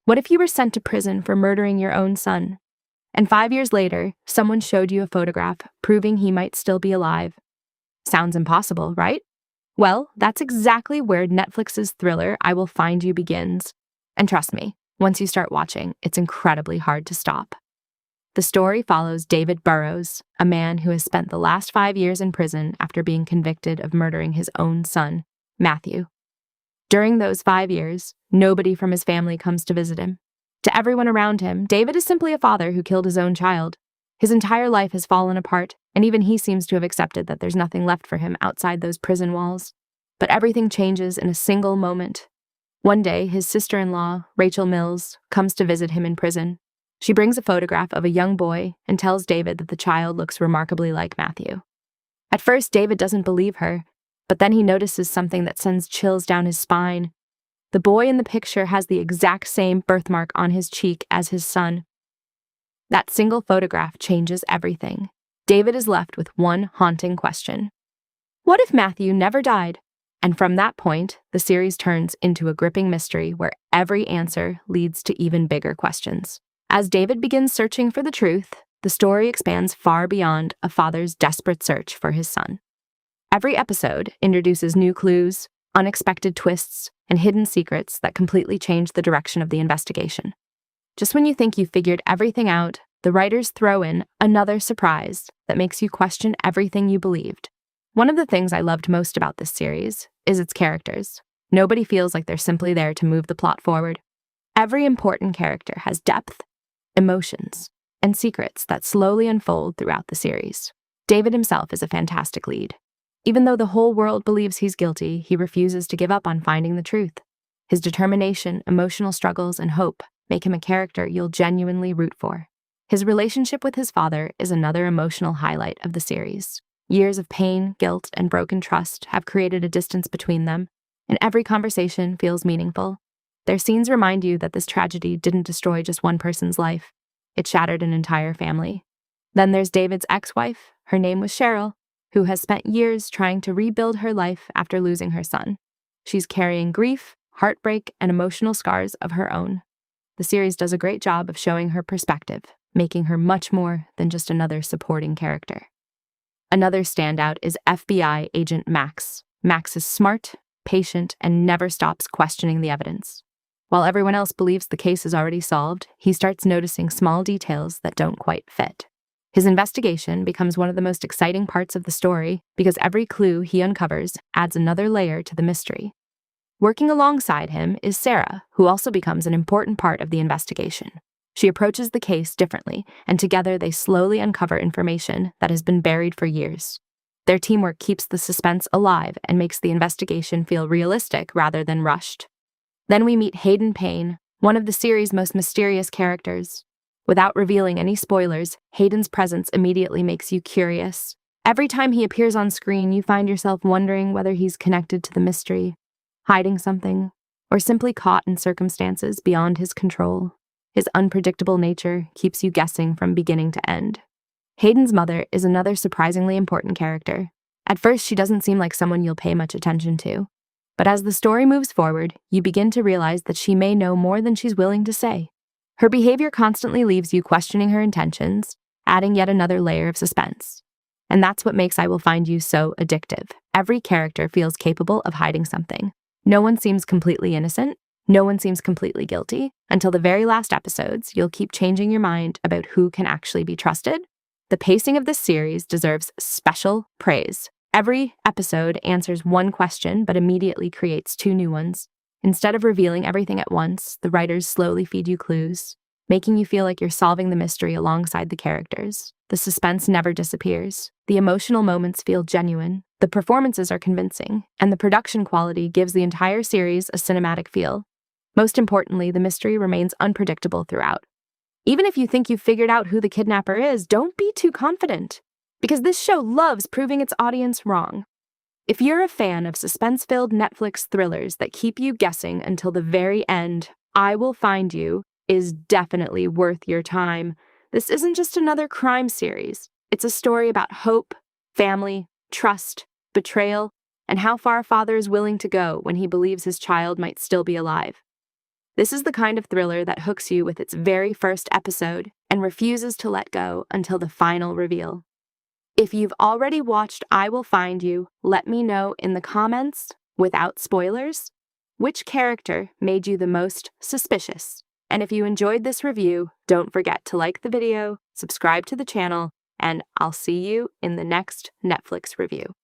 What if you were sent to prison for murdering your own son? And 5 years later, someone showed you a photograph proving he might still be alive. Sounds impossible, right? Well, that's exactly where Netflix's thriller I Will Find You begins. And trust me, once you start watching, it's incredibly hard to stop. The story follows David Burrows, a man who has spent the last 5 years in prison after being convicted of murdering his own son, Matthew. During those 5 years, nobody from his family comes to visit him. To everyone around him, David is simply a father who killed his own child. His entire life has fallen apart, and even he seems to have accepted that there's nothing left for him outside those prison walls. But everything changes in a single moment. One day, his sister-in-law, Rachel Mills, comes to visit him in prison. She brings a photograph of a young boy and tells David that the child looks remarkably like Matthew. At first, David doesn't believe her, but then he notices something that sends chills down his spine. The boy in the picture has the exact same birthmark on his cheek as his son. That single photograph changes everything. David is left with one haunting question. What if Matthew never died? And from that point, the series turns into a gripping mystery where every answer leads to even bigger questions. As David begins searching for the truth, the story expands far beyond a father's desperate search for his son. Every episode introduces new clues, unexpected twists, and hidden secrets that completely change the direction of the investigation. Just when you think you've figured everything out, the writers throw in another surprise that makes you question everything you believed. One of the things I loved most about this series is its characters. Nobody feels like they're simply there to move the plot forward. Every important character has depth, emotions, and secrets that slowly unfold throughout the series. David himself is a fantastic lead. Even though the whole world believes he's guilty, he refuses to give up on finding the truth. His determination, emotional struggles, and hope make him a character you'll genuinely root for. His relationship with his father is another emotional highlight of the series. Years of pain, guilt, and broken trust have created a distance between them, and every conversation feels meaningful. Their scenes remind you that this tragedy didn't destroy just one person's life. It shattered an entire family. Then there's David's ex-wife. Her name was Cheryl, who has spent years trying to rebuild her life after losing her son. She's carrying grief, heartbreak, and emotional scars of her own. The series does a great job of showing her perspective, making her much more than just another supporting character. Another standout is FBI agent Max. Max is smart, patient, and never stops questioning the evidence. While everyone else believes the case is already solved, he starts noticing small details that don't quite fit. His investigation becomes one of the most exciting parts of the story because every clue he uncovers adds another layer to the mystery. Working alongside him is Sarah, who also becomes an important part of the investigation. She approaches the case differently, and together they slowly uncover information that has been buried for years. Their teamwork keeps the suspense alive and makes the investigation feel realistic rather than rushed. Then we meet Hayden Payne, one of the series' most mysterious characters. Without revealing any spoilers, Hayden's presence immediately makes you curious. Every time he appears on screen, you find yourself wondering whether he's connected to the mystery, hiding something, or simply caught in circumstances beyond his control. His unpredictable nature keeps you guessing from beginning to end. Hayden's mother is another surprisingly important character. At first, she doesn't seem like someone you'll pay much attention to. But as the story moves forward, you begin to realize that she may know more than she's willing to say. Her behavior constantly leaves you questioning her intentions, adding yet another layer of suspense. And that's what makes I Will Find You so addictive. Every character feels capable of hiding something. No one seems completely innocent. No one seems completely guilty. Until the very last episodes, you'll keep changing your mind about who can actually be trusted. The pacing of this series deserves special praise. Every episode answers one question but immediately creates two new ones. Instead of revealing everything at once, the writers slowly feed you clues, making you feel like you're solving the mystery alongside the characters. The suspense never disappears. The emotional moments feel genuine. The performances are convincing, and the production quality gives the entire series a cinematic feel. Most importantly, the mystery remains unpredictable throughout. Even if you think you've figured out who the kidnapper is, don't be too confident, because this show loves proving its audience wrong. If you're a fan of suspense-filled Netflix thrillers that keep you guessing until the very end, I Will Find You is definitely worth your time. This isn't just another crime series. It's a story about hope, family, trust, betrayal, and how far a father is willing to go when he believes his child might still be alive. This is the kind of thriller that hooks you with its very first episode and refuses to let go until the final reveal. If you've already watched I Will Find You, let me know in the comments, without spoilers, which character made you the most suspicious. And if you enjoyed this review, don't forget to like the video, subscribe to the channel, and I'll see you in the next Netflix review.